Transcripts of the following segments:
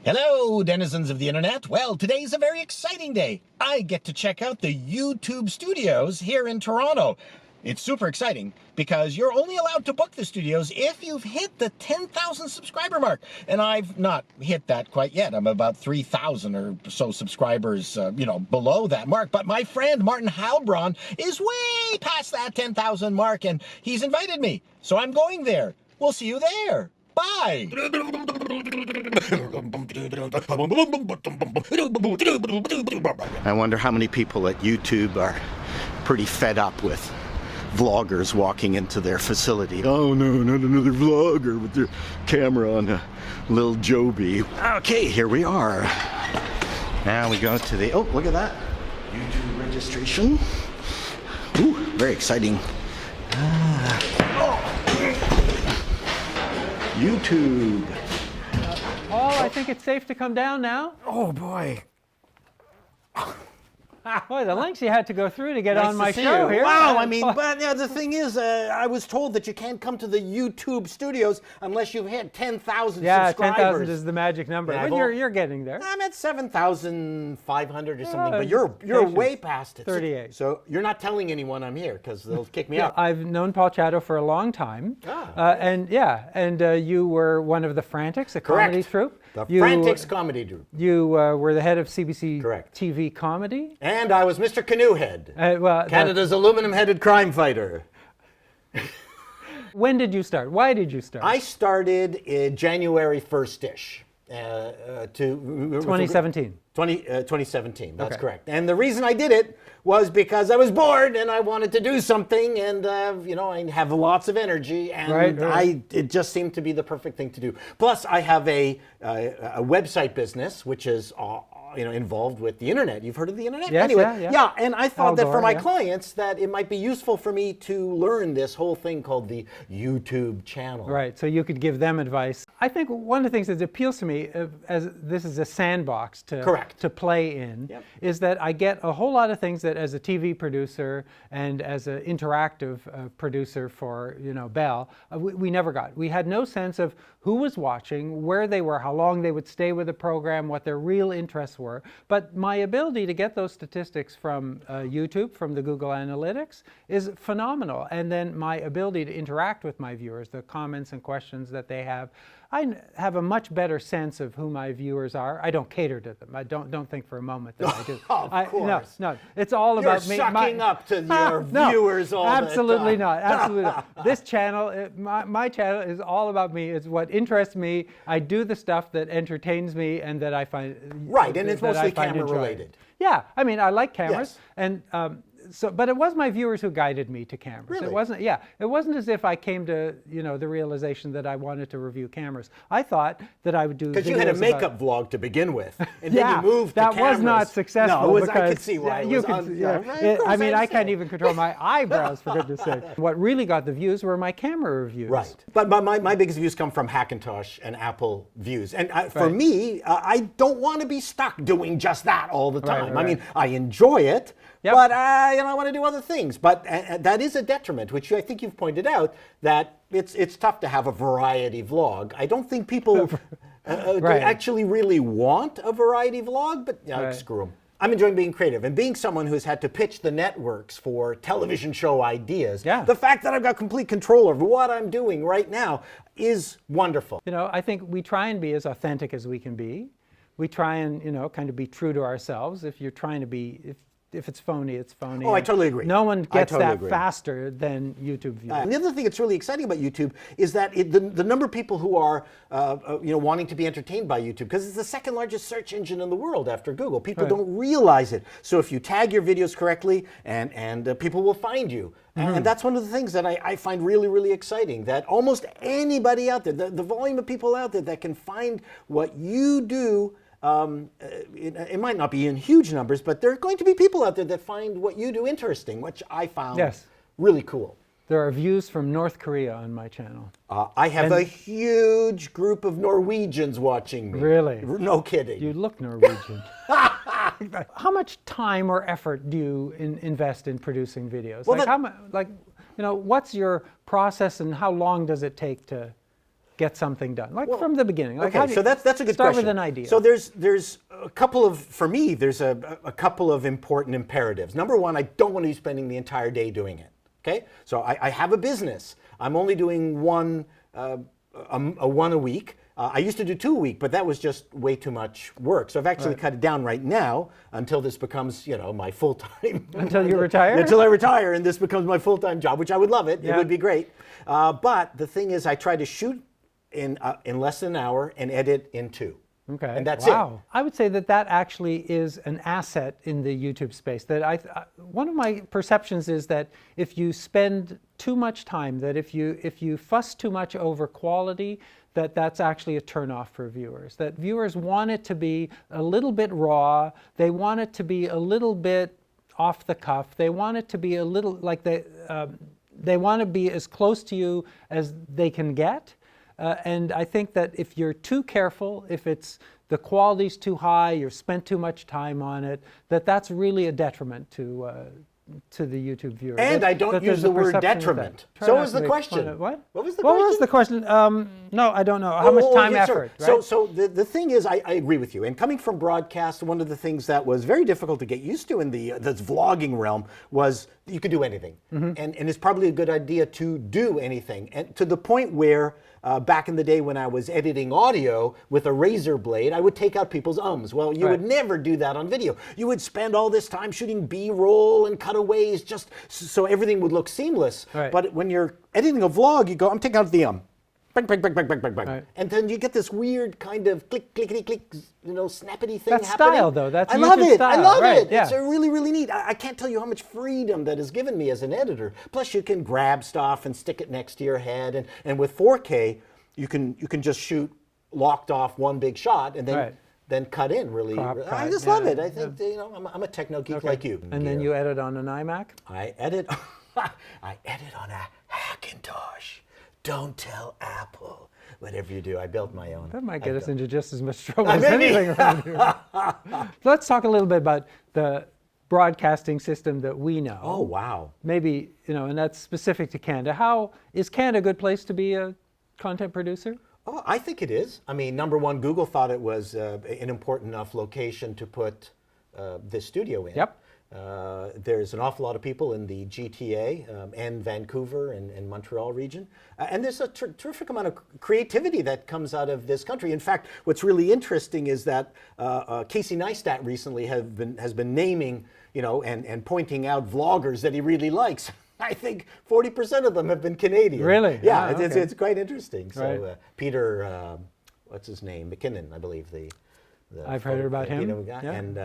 Hello, denizens of the internet. Well, today's a very exciting day. I get to check out the YouTube studios here in Toronto. It's super exciting because you're only allowed to book the studios if you've hit the 10,000 subscriber mark. And I've not hit that quite yet. I'm about 3,000 or so subscribers, below that mark. But my friend Maarten is way past that 10,000 mark, and he's invited me. So I'm going there. We'll see you there. Bye. I wonder how many people at YouTube are pretty fed up with vloggers walking into their facility. Oh no, not another vlogger with their camera on a little Joby. Okay, here we are. Now we go to the, oh, look at that. YouTube registration. Ooh, very exciting. YouTube. Paul, I think it's safe to come down now. Oh boy. Boy, the lengths you had to go through to get on my see show you. here. Wow, I mean, but the thing is, I was told that you can't come to the YouTube studios unless you've hit 10,000 yeah, subscribers. 10,000 is the magic number. Yeah, but you're getting there. I'm at 7,500 or something, but you're way past it. 38. So you're not telling anyone I'm here because they'll kick me out. I've known Paul Chato for a long time. And you were one of the Frantics, a comedy troupe. The Frantics comedy troupe. You were the head of CBC Correct. TV comedy. And I was Mr. Canoehead, Canada's aluminum-headed crime fighter. When did you start? Why did you start? I started in January 1st-ish. 2017. 2017, that's Okay. correct. And the reason I did it was because I was bored and I wanted to do something, and I have lots of energy, and it just seemed to be the perfect thing to do. Plus, I have a website business, which is involved with the internet. You've heard of the internet? Yes, anyway, yeah. And I thought that for my clients that it might be useful for me to learn this whole thing called the YouTube channel. Right, so you could give them advice. I think one of the things that appeals to me, as this is a sandbox to play in, is that I get a whole lot of things that as a TV producer and as an interactive producer for Bell, we never got. We had no sense of who was watching, where they were, how long they would stay with the program, what their real interests were. But my ability to get those statistics from YouTube, from the Google Analytics, is phenomenal. And then my ability to interact with my viewers, the comments and questions that they have, I have a much better sense of who my viewers are. I don't cater to them. I don't think for a moment that I do. Of course. No. It's all about me. You're sucking up to your viewers all the time. Absolutely not. Absolutely not. This channel, my channel is all about me. It's what interests me. I do the stuff that entertains me and that I find right, and it's mostly camera related. Yeah, I mean, I like cameras, yes. and but it was my viewers who guided me to cameras. Really? It wasn't as if I came to the realization that I wanted to review cameras. I thought that I would do because you had a makeup vlog to begin with, and yeah, then you moved to that cameras. Was not successful. No, because I could see why. I mean, I can't even control my eyebrows, for goodness sake. What really got the views were my camera reviews. Right, but my biggest views come from Hackintosh and Apple views, and for me, I don't want to be stuck doing just that all the time. I mean, I enjoy it. Yep. But I want to do other things. But that is a detriment, which I think you've pointed out, that it's tough to have a variety vlog. I don't think people actually really want a variety vlog, but screw them. I'm enjoying being creative and being someone who's had to pitch the networks for television show ideas. Yeah. The fact that I've got complete control over what I'm doing right now is wonderful. I think we try and be as authentic as we can be. We try and kind of be true to ourselves. If you're trying to be, if it's phony, it's phony. Oh, I totally agree. No one gets faster than YouTube views. And the other thing that's really exciting about YouTube is that the number of people who are wanting to be entertained by YouTube, because it's the second largest search engine in the world after Google. People don't realize it. So if you tag your videos correctly, and people will find you. And that's one of the things that I find really, really exciting, that almost anybody out there, the volume of people out there that can find what you do, it might not be in huge numbers, but there are going to be people out there that find what you do interesting, which I found really cool. There are views from North Korea on my channel. I have a huge group of Norwegians watching me. Really? No kidding. You look Norwegian. How much time or effort do you invest in producing videos? Well, what's your process and how long does it take to get something done, like from the beginning. Like okay, so that's a good question. Start with an idea. So there's a couple of, for me, there's a couple of important imperatives. Number one, I don't want to be spending the entire day doing it. Okay, so I have a business. I'm only doing one a week. I used to do 2 a week, but that was just way too much work. So I've actually cut it down right now until this becomes, my full-time. Until you retire? Until I retire and this becomes my full-time job, which I would love it. Yeah. It would be great. But the thing is, I try to shoot in less than an hour and edit in 2. Okay. And that's it. I would say that actually is an asset in the YouTube space. That one of my perceptions is that if you spend too much time, that if you fuss too much over quality, that's actually a turnoff for viewers. That viewers want it to be a little bit raw. They want it to be a little bit off the cuff. They want it to be a little like they want to be as close to you as they can get. And I think that if you're too careful, if the quality's too high, you've spent too much time on it, that's really a detriment to the YouTube viewer. And I don't use the word detriment. So was the question. What? What was the question? What was the question? No, I don't know. How much time, effort? Sure. Right? So the thing is, I agree with you. And coming from broadcast, one of the things that was very difficult to get used to in this vlogging realm was you could do anything. And it's probably a good idea to do anything. And to the point where back in the day when I was editing audio with a razor blade, I would take out people's ums. Well, you would never do that on video. You would spend all this time shooting B-roll and cutaways just so everything would look seamless. Right. But when you're editing a vlog, you go, I'm taking out the bang, bang, bang, bang, bang, bang, bang. Right. And then you get this weird kind of click, clickety, click, snappity thing that's happening. Style, though. That's I love it. style. I love right. it. Yeah. It's really, really neat. I can't tell you how much freedom that has given me as an editor. Plus, you can grab stuff and stick it next to your head. And with 4K, you can just shoot locked off one big shot and then cut in really. I just love it. I think I'm a techno geek like you. And then you edit on an iMac? I edit on a Hackintosh. Don't tell Apple. Whatever you do, I built my own. That might get us into just as much trouble as anything around here. Let's talk a little bit about the broadcasting system that we know. Oh, wow. Maybe, and that's specific to Canada. Is Canada a good place to be a content producer? Oh, I think it is. I mean, number one, Google thought it was an important enough location to put this studio in. Yep. There's an awful lot of people in the GTA and Vancouver and Montreal region. And there's a terrific amount of creativity that comes out of this country. In fact, what's really interesting is that Casey Neistat recently has been naming, and pointing out vloggers that he really likes. I think 40% of them have been Canadian. Really? Yeah, okay. it's quite interesting. So right. Peter, what's his name? McKinnon, I believe. I've heard about him. Guy. Yeah. And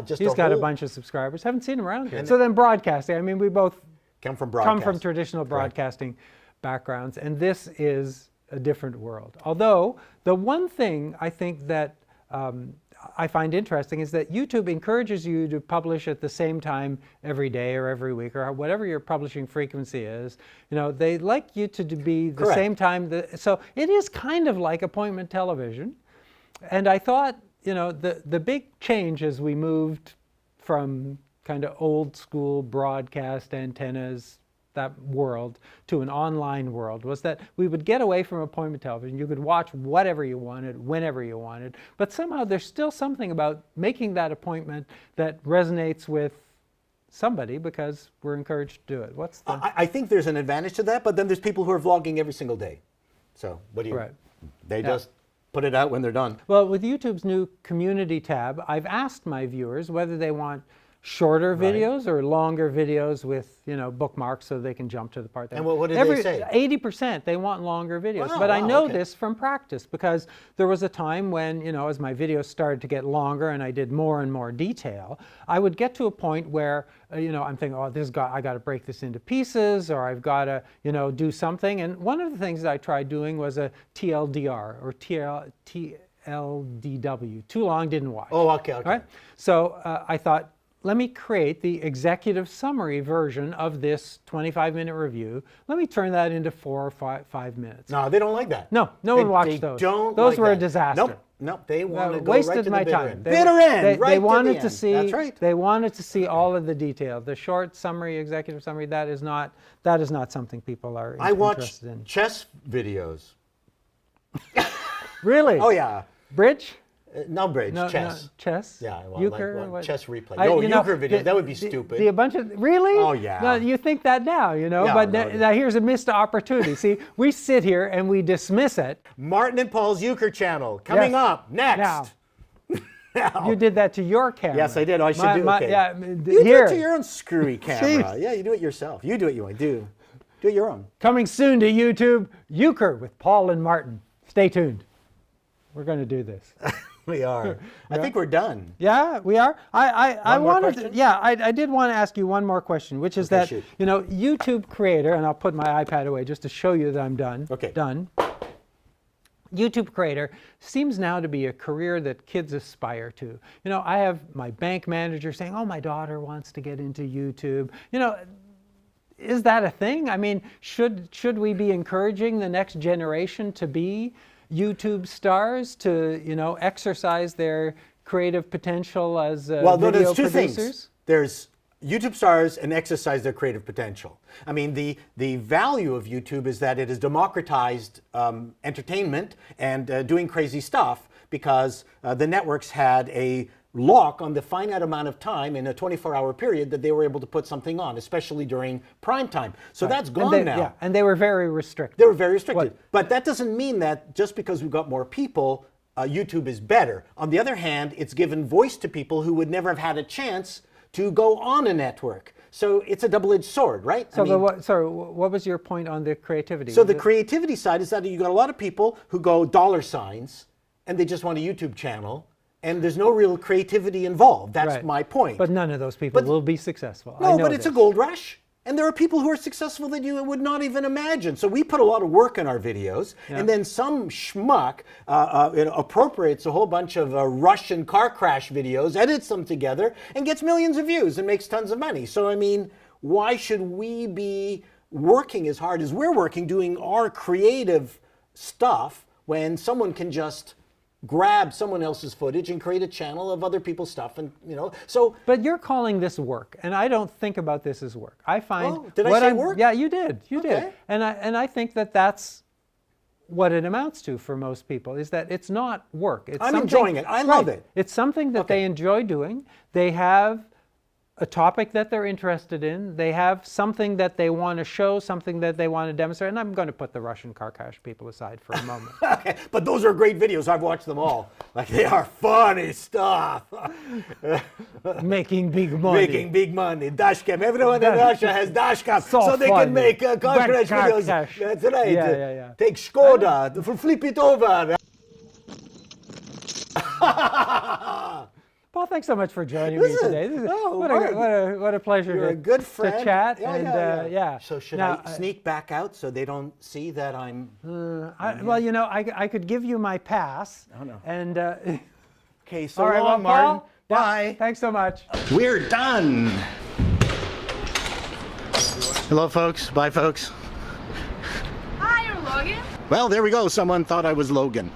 he's got a bunch of subscribers. Haven't seen him around here. So then broadcasting. I mean, we both come from traditional broadcasting backgrounds, and this is a different world. Although the one thing I think that I find interesting is that YouTube encourages you to publish at the same time every day or every week or whatever your publishing frequency is. They like you to be the same time. So it is kind of like appointment television. And I thought, the big change as we moved from kind of old school broadcast antennas, that world, to an online world was that we would get away from appointment television. You could watch whatever you wanted, whenever you wanted, but somehow there's still something about making that appointment that resonates with somebody because we're encouraged to do it. I think there's an advantage to that, but then there's people who are vlogging every single day. So what do you? Right. They just put it out when they're done. Well, with YouTube's new community tab, I've asked my viewers whether they want shorter videos or longer videos with bookmarks so they can jump to the part. And what did they say? 80% they want longer videos. Wow, but I know this from practice because there was a time when as my videos started to get longer and I did more and more detail, I would get to a point where I'm thinking, I got to break this into pieces, or I've got to do something. And one of the things that I tried doing was a TLDR or TLDW. Too long, didn't watch. Oh, okay. All right. So I thought, let me create the executive summary version of this 25-minute review. Let me turn that into 4 or 5 minutes. No, they don't like that. No one watched those. Those were a disaster. Nope, they want to go wasted right to my the bitter time. end. Bitter end, right they wanted to the to end. see. That's right. They wanted to see all of the detail. The short summary, executive summary, that is not something people are interested in. I watch chess videos. Really? Oh, yeah. Bridge? No bridge, chess. No, chess? Yeah, well, euchre? like chess replay. No, euchre video, that would be stupid. A bunch of, really? Oh, yeah. No, you think that now, you know, Yeah, but no, now here's a missed opportunity. See, we sit here and we dismiss it. Maarten and Paul's euchre channel, coming up next. Now. You did that to your camera. Yes, I did. I should do okay. Yeah, you do it to your own screwy camera. Yeah, you do it yourself. You do it, do it your own. Coming soon to YouTube, Euchre with Paul and Maarten. Stay tuned. We're going to do this. We are. I think we're done. Yeah, we are. I wanted question? I did want to ask you one more question, which is that, shoot. you know, YouTube creator, and I'll put my iPad away just to show you that I'm done. Okay. Done. YouTube creator seems now to be a career that kids aspire to. You know, I have my bank manager saying, oh, my daughter wants to get into YouTube. You know, is that a thing? I mean, should we be encouraging the next generation to be YouTube stars, to, you know, exercise their creative potential as well, video there's two producers? things. There's YouTube stars and exercise their creative potential. I mean, the value of YouTube is that it has democratized entertainment and doing crazy stuff, because the networks had a lock on the finite amount of time in a 24-hour period that they were able to put something on, especially during prime time. So that's gone now. Yeah, and they were very restricted. They were very restricted. But that doesn't mean that just because we've got more people, YouTube is better. On the other hand, it's given voice to people who would never have had a chance to go on a network. So it's a double-edged sword, right? So, what was your point on the creativity? So the creativity side is that you got a lot of people who go $signs and they just want a YouTube channel, and there's no real creativity involved. That's my point. But none of those people will be successful. No, but it's a gold rush. And there are people who are successful that you would not even imagine. So we put a lot of work in our videos, and then some schmuck appropriates a whole bunch of Russian car crash videos, edits them together, and gets millions of views and makes tons of money. So, I mean, why should we be working as hard as we're working, doing our creative stuff, when someone can just grab someone else's footage and create a channel of other people's stuff, and so. But you're calling this work, and I don't think about this as work. I find. Oh, did I say work? Yeah, you did. You did. And I think that that's what it amounts to for most people, is that it's not work. I'm enjoying it. I love it. It's something that they enjoy doing. They have a topic that they're interested in. They have something that they want to show, something that they want to demonstrate. And I'm going to put the Russian car crash people aside for a moment. Okay, but those are great videos. I've watched them all. Like, they are funny stuff. Making big money. Making big money. Dashcam. Everyone in Russia has dashcam, so they can make car crash videos. That's right. Yeah. Take Skoda, flip it over. Paul, thanks so much for joining me today. What a pleasure. You're a good friend. To chat. Yeah. So should I sneak back out so they don't see that I'm... well, you know, I could give you my pass. Oh, no. And... okay, so long, Maarten. Bye. Thanks so much. We're done. Hello, folks. Bye, folks. Hi, you're Logan? Well, there we go. Someone thought I was Logan.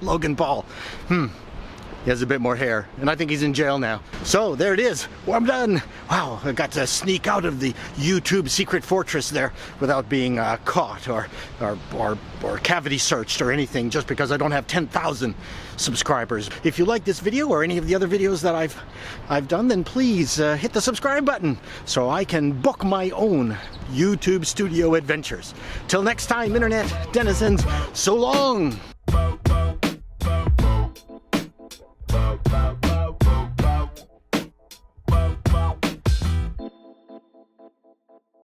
Logan Paul. He has a bit more hair, and I think he's in jail now. So there it is. Well, I'm done. Wow, I got to sneak out of the YouTube secret fortress there without being caught or cavity searched or anything, just because I don't have 10,000 subscribers. If you like this video or any of the other videos that I've done, then please hit the subscribe button so I can book my own YouTube studio adventures. Till next time, Internet denizens, so long.